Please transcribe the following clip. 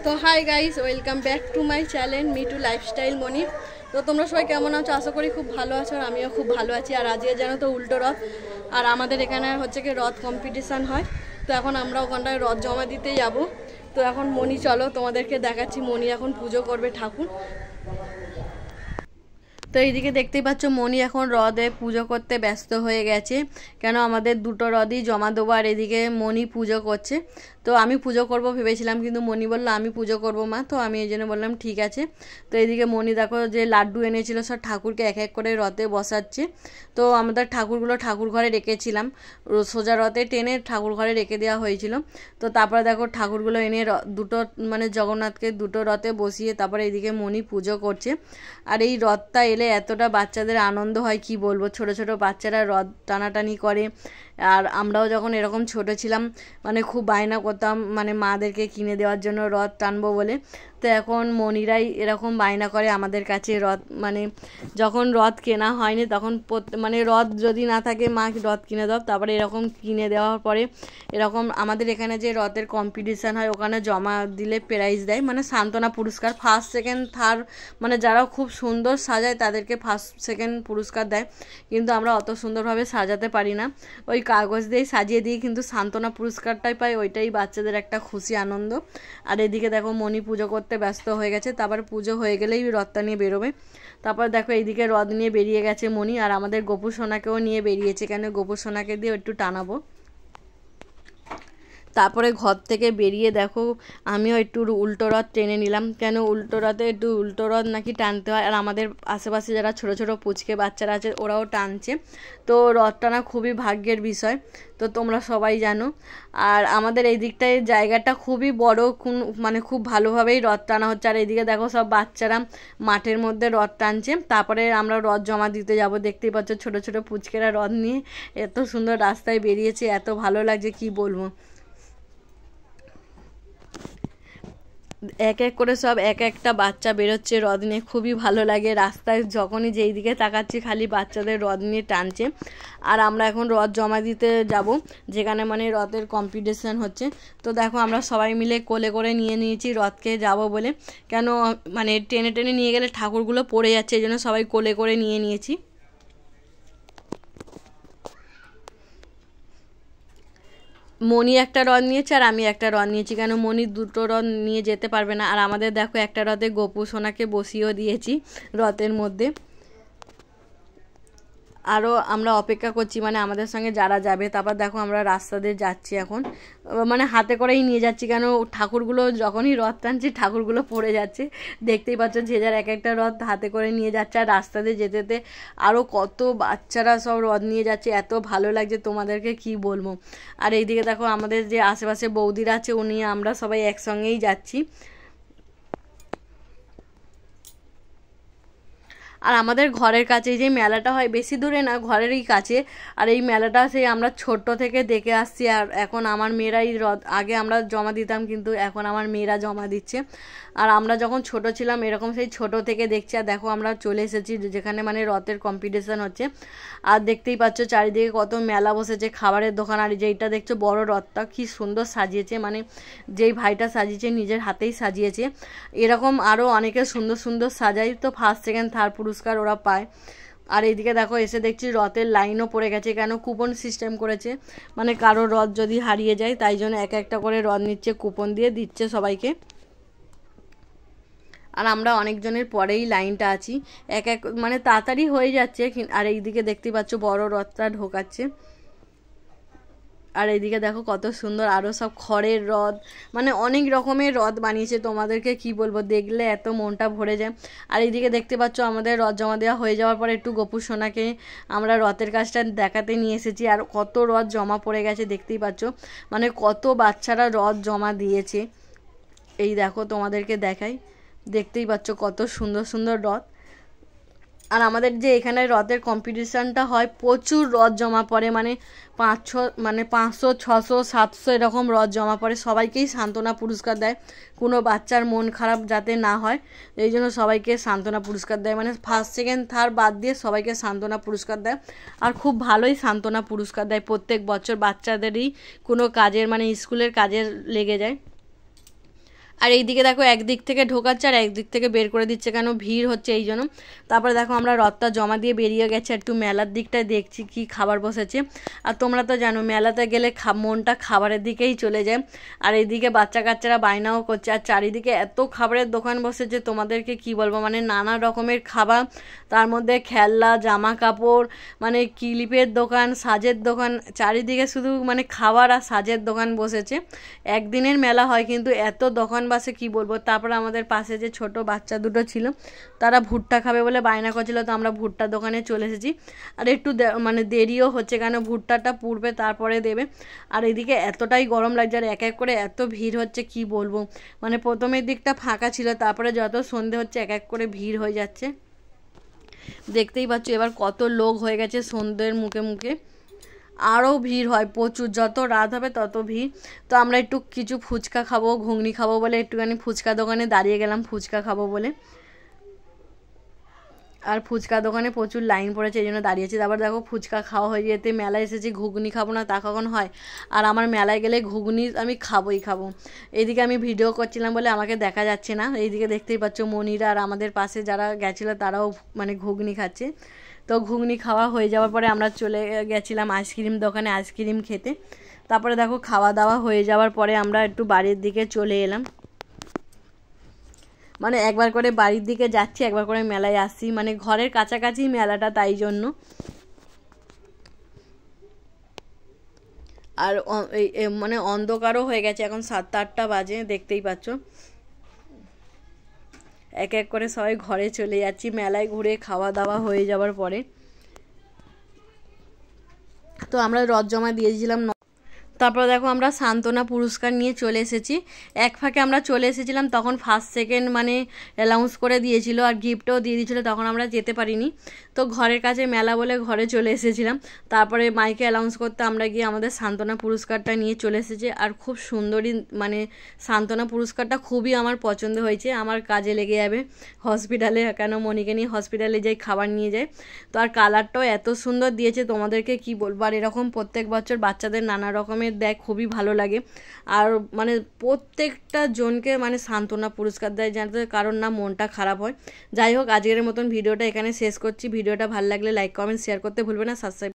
তো hi guys, welcome back to my channel Mitu lifestyle Moni. তো তোমরা সবাই কেমন আছো? আশা করি খুব ভালো আছো, আর আমিও খুব ভালো আছি। আর আজকে জানো তো উল্টো রথ, আর আমাদের এখানে হচ্ছে কি রথ কম্পিটিশান হয়। তো এখন আমরা ওখানটায় রথ জমা দিতে যাব। তো এখন মনি চলো তোমাদেরকে দেখাচ্ছি, মনি এখন পুজো করবে ঠাকুর। তো এইদিকে দেখতেই পাচ্ছ মনি এখন হ্রদে পুজো করতে ব্যস্ত হয়ে গেছে, কেন আমাদের দুটো হ্রদই জমা দেবো। আর এদিকে মনি পুজো করছে। তো আমি পুজো করব ভেবেছিলাম, কিন্তু মনি বললো আমি পুজো করব মা। তো আমি এই জন্য বললাম ঠিক আছে। তো এইদিকে মনি দেখো যে লাড্ডু এনেছিল সব ঠাকুরকে এক এক করে রথে বসাচ্ছে। তো আমাদের ঠাকুরগুলো ঠাকুর ঘরে রেখেছিলাম, সোজা রথে টেনে ঠাকুর ঘরে রেখে দেওয়া হয়েছিল। তো তারপরে দেখো ঠাকুরগুলো এনে দুটো মানে জগন্নাথকে দুটো রথে বসিয়ে তারপরে এইদিকে মনি পুজো করছে। আর এই রথটা এলে এতটা বাচ্চাদের আনন্দ হয় কি বলবো, ছোট ছোট বাচ্চারা রথ টানাটানি করে। আর আমরাও যখন এরকম ছোট ছিলাম মানে খুব বায়না করতাম মানে মাদেরকে কিনে দেওয়ার জন্য রথ টানবো বলে। তো এখন মনিরাই এরকম বায়না করে আমাদের কাছে রথ, মানে যখন রথ কেনা হয়নি তখন মানে রথ যদি না থাকে মা রথ কিনে দাও, তারপরে এরকম কিনে দেওয়ার পরে এরকম আমাদের এখানে যে রথের কম্পিটিশান হয় ওখানে জমা দিলে প্রাইজ দেয়, মানে সান্ত্বনা পুরস্কার। ফার্স্ট সেকেন্ড থার্ড মানে যারা খুব সুন্দর সাজায় তাদেরকে ফার্স্ট সেকেন্ড পুরস্কার দেয়, কিন্তু আমরা অত সুন্দরভাবে সাজাতে পারি না, ওই কাগজ দিয়েই সাজিয়ে দিই, কিন্তু সান্ত্বনা পুরস্কারটাই পাই, ওইটাই বাচ্চাদের একটা খুশি আনন্দ। আর এদিকে দেখো মনি পুজো করতে ব্যস্ত হয়ে গেছে, তারপর পুজো হয়ে গেলেই রথটা নিয়ে বেরোবে। তারপর দেখো এইদিকে রথ নিয়ে বেরিয়ে গেছে মনি, আর আমাদের গোপু সোনাকেও নিয়ে বেরিয়েছে, কেন গোপু সোনাকে দিয়ে একটু টানাবো। তারপরে ঘর থেকে বেরিয়ে দেখো আমিও একটু উল্টো রথ টেনে নিলাম, কেন উল্টো রথে একটু উল্টো রথ নাকি টানতে হয়। আর আমাদের আশেপাশে যারা ছোট ছোট পুচকে বাচ্চারা আছে ওরাও টানছে। তো রথ টানা খুবই ভাগ্যের বিষয়, তো তোমরা সবাই জানো। আর আমাদের এই দিকটায় জায়গাটা খুবই বড়, মানে খুব ভালোভাবেই রথ টানা হচ্ছে। আর এইদিকে দেখো সব বাচ্চারা মাঠের মধ্যে রথ টানছে, তারপরে আমরা রথ জমা দিতে যাব। দেখতেই পাচ্ছ ছোট ছোট পুচকেরা রথ নিয়ে এত সুন্দর রাস্তায় বেরিয়েছে, এত ভালো লাগছে কি বলবো। এক এক করে সব এক একটা বাচ্চা বেরোচ্ছে রথ নিয়ে, খুবই ভালো লাগে। রাস্তায় যখনই যেই দিকে তাকাচ্ছি খালি বাচ্চাদের রথ নিয়ে টানছে। আর আমরা এখন রথ জমা দিতে যাব, যেখানে মানে রথের কম্পিটিশান হচ্ছে। তো দেখো আমরা সবাই মিলে কোলে করে নিয়ে নিয়েছি রথকে যাব বলে, কেন মানে টেনে টেনে নিয়ে গেলে ঠাকুরগুলো পড়ে যাচ্ছে, এই জন্য সবাই কোলে করে নিয়ে নিয়েছি। মনি একটা রথ নিয়েছে আর আমি একটা রথ নিয়েছি, কেন মনি দুটো রথ নিয়ে যেতে পারবে না। আর আমাদের দেখো একটা রথে গোপু সোনাকে বসিয়েও দিয়েছি রথের মধ্যে। আরও আমরা অপেক্ষা করছি মানে আমাদের সঙ্গে যারা যাবে। তারপর দেখো আমরা রাস্তা দিয়ে যাচ্ছি এখন, মানে হাতে করেই নিয়ে যাচ্ছি, কেন ঠাকুরগুলো যখনই রথ টানছি ঠাকুরগুলো পড়ে যাচ্ছে। দেখতেই পাচ্ছ যে যার এক একটা রথ হাতে করে নিয়ে যাচ্ছে। আর রাস্তা দিয়ে যেতে যেতে আরও কত বাচ্চারা সব রথ নিয়ে যাচ্ছে, এত ভালো লাগছে তোমাদেরকে কি বলবো। আর এইদিকে দেখো আমাদের যে আশেপাশে বৌদিরা আছে উনি আমরা সবাই একসঙ্গেই যাচ্ছি। আর আমাদের ঘরের কাছে যে মেলাটা হয় বেশি দূরে না, ঘরেরই কাছে। আর এই মেলাটা সেই আমরা ছোট্ট থেকে দেখে আসছি। আর এখন আমার মেয়েরাই রথ, আগে আমরা জমা দিতাম কিন্তু এখন আমার মেয়েরা জমা দিচ্ছে। আর আমরা যখন ছোট ছিলাম এরকম সেই ছোট থেকে দেখছি। আর দেখো আমরা চলে এসেছি যেখানে মানে রথের কম্পিটিশান হচ্ছে। আর দেখতেই পাচ্ছ চারিদিকে কত মেলা বসেছে, খাবারের দোকান। আর যেইটা দেখছো বড় রথটা কি সুন্দর সাজিয়েছে, মানে যেই ভাইটা সাজিয়েছে নিজের হাতেই সাজিয়েছে। এরকম আরও অনেকে সুন্দর সুন্দর সাজায়, তো ফার্স্ট সেকেন্ড থার্ড পুরস্কার ওরা পায়। আর এইদিকে দেখো এসে দেখছি রথের লাইনও পড়ে গেছে, কেন কুপন সিস্টেম করেছে, মানে কারো রথ যদি হারিয়ে যায় তাই জন্য এক একটা করে রথ নিচ্ছে, কুপন দিয়ে দিচ্ছে সবাইকে। আর আমরা অনেকজনের পরেই লাইনটা আছি, এক এক মানে তাড়াতাড়ি হয়ে যাচ্ছে। আর এইদিকে দেখতেই পাচ্ছ বড় রথটা ঢোকাচ্ছে। আর এইদিকে দেখো কত সুন্দর আরও সব খড়ের রথ, মানে অনেক রকমের রথ বানিয়েছে, তোমাদেরকে কি বলবো, দেখলে এত মনটা ভরে যায়। আর এইদিকে দেখতে পাচ্ছ আমাদের রথ জমা দেওয়া হয়ে যাওয়ার পরে একটু গোপু সোনাকে আমরা রথের কাজটা দেখাতে নিয়ে এসেছি। আর কত রথ জমা পড়ে গেছে দেখতেই পাচ্ছ, মানে কত বাচ্চারা রথ জমা দিয়েছে। এই দেখো তোমাদেরকে দেখাই, দেখতেই পাচ্ছ কত সুন্দর সুন্দর রথ। আর আমাদের যে এখানে রথের কম্পিটিশানটা হয় প্রচুর রথ জমা পড়ে, মানে 500 600 700 এরকম রথ জমা পড়ে। সবাইকেই সান্ত্বনা পুরস্কার দেয়, কোনো বাচ্চার মন খারাপ যাতে না হয় এই জন্য সবাইকে সান্ত্বনা পুরস্কার দেয়, মানে ফার্স্ট সেকেন্ড থার্ড বাদ দিয়ে সবাইকে সান্ত্বনা পুরস্কার দেয়। আর খুব ভালোই সান্ত্বনা পুরস্কার দেয় প্রত্যেক বছর, বাচ্চাদেরই কোনো কাজের মানে স্কুলের কাজে লেগে যায়। আর এইদিকে দেখো একদিক থেকে ঢোকাচ্ছে আর একদিক থেকে বের করে দিচ্ছে, কেন ভিড় হচ্ছে এই জন্য। তারপরে দেখো আমরা রথটা জমা দিয়ে বেরিয়ে গেছি, একটু মেলার দিকটায় দেখছি কি খাবার বসেছে। আর তোমরা তো জানো মেলাতে গেলে মনটা খাবারের দিকেই চলে যায়। আর এইদিকে বাচ্চা কাচ্চারা বায়নাও করছে, আর চারিদিকে এত খাবারের দোকান বসেছে তোমাদেরকে কি বলবো, মানে নানা রকমের খাবার, তার মধ্যে খেলনা, জামা কাপড়, মানে ক্লিপের দোকান, সাজের দোকান, চারিদিকে শুধু মানে খাবার আর সাজের দোকান বসেছে। একদিনের মেলা হয় কিন্তু এত দোকান বাসে কি বলবো। তারপরে আমাদের পাশে যে ছোট বাচ্চা দুটো ছিল তারা ভুট্টা খাবে বলে বায়না করছিল, তো আমরা ভুট্টার দোকানে চলে এসেছি। আর একটু মানে দেরিও হচ্ছে, কেন ভুট্টাটা পুড়বে তারপরে দেবে। আর এদিকে এতটাই গরম লাগছে আর এক এক করে এত ভিড় হচ্ছে কি বলবো, মানে প্রথমের দিকটা ফাঁকা ছিল, তারপরে যত সন্ধে হচ্ছে এক এক করে ভিড় হয়ে যাচ্ছে। দেখতেই পাচ্ছ এবার কত লোক হয়ে গেছে সন্ধ্যের মুখে মুখে, আরও ভিড় হয় প্রচুর, যত রাত হবে তত ভিড়। তো আমরা একটু কিছু ফুচকা খাবো, ঘুগনি খাবো বলে একটুখানি ফুচকা দোকানে দাঁড়িয়ে গেলাম ফুচকা খাবো বলে। আর ফুচকা দোকানে প্রচুর লাইন পড়েছে এই জন্য দাঁড়িয়েছি। তারপর দেখো ফুচকা খাওয়া হয়ে যেতে মেলায় এসেছি, ঘুগনি খাবো না তা কখন হয়। আর আমার মেলায় গেলে ঘুগনি আমি খাবোই খাবো। এইদিকে আমি ভিডিও করছিলাম বলে আমাকে দেখা যাচ্ছে না, এইদিকে দেখতেই পাচ্ছ মনিরা আর আমাদের পাশে যারা গেছিলো তারাও মানে ঘুগনি খাচ্ছে। তো ঘুগনি খাওয়া হয়ে যাওয়ার পরে আমরা চলে গেছিলাম আইসক্রিম দোকানে আইসক্রিম খেতে। তারপরে দেখো খাওয়া দাওয়া হয়ে যাওয়ার পরে আমরা একটু বাড়ির দিকে চলে এলাম, মানে একবার করে বাড়ির দিকে যাচ্ছি একবার করে মেলায় আসছি, মানে ঘরের কাছাকাছি মেলাটা তাই জন্য। আর মানে অন্ধকারও হয়ে গেছে, এখন 7-8টা বাজে, দেখতেই পাচ্ছ। এক এক করে সবাই ঘরে চলে যাচ্ছি মেলায় ঘুরে খাওয়া দাওয়া হয়ে যাওয়ার পরে। তো আমরা রথ জমা দিয়েছিলাম। তারপর দেখো আমরা সান্ত্বনা পুরস্কার নিয়ে চলে এসেছি। এক ফাঁকে আমরা চলে এসেছিলাম, তখন ফার্স্ট সেকেন্ড মানে অ্যানাউন্স করে দিয়েছিল আর গিফটও দিয়ে দিয়েছিলো, তখন আমরা যেতে পারিনি। তো ঘরের কাছে মেলা বলে ঘরে চলে এসেছিলাম। তারপরে মাইকে অ্যানাউন্স করতে আমরা গিয়ে আমাদের সান্ত্বনা পুরস্কারটা নিয়ে চলে এসেছি। আর খুব সুন্দরই মানে সান্ত্বনা পুরস্কারটা খুবই আমার পছন্দ হয়েছে, আমার কাজে লেগে যাবে হসপিটালে, কেন মনিকে নিয়ে হসপিটালে যাই খাবার নিয়ে যায়। তো আর কালারটাও এত সুন্দর দিয়েছে তোমাদেরকে কি বলবো। আর এরকম প্রত্যেক বছর বাচ্চাদের নানা রকমের দেয়, খুবই ভালো লাগে। আর মানে প্রত্যেকটা জনকে মানে সান্ত্বনা পুরস্কার দেয় যাতে কারণ না মনটা খারাপ হয়। যাই হোক আজকের মতন ভিডিওটা এখানে শেষ করছি। ভিডিওটা ভালো লাগলে লাইক কমেন্ট শেয়ার করতে ভুলবে না, সাবস্ক্রাইব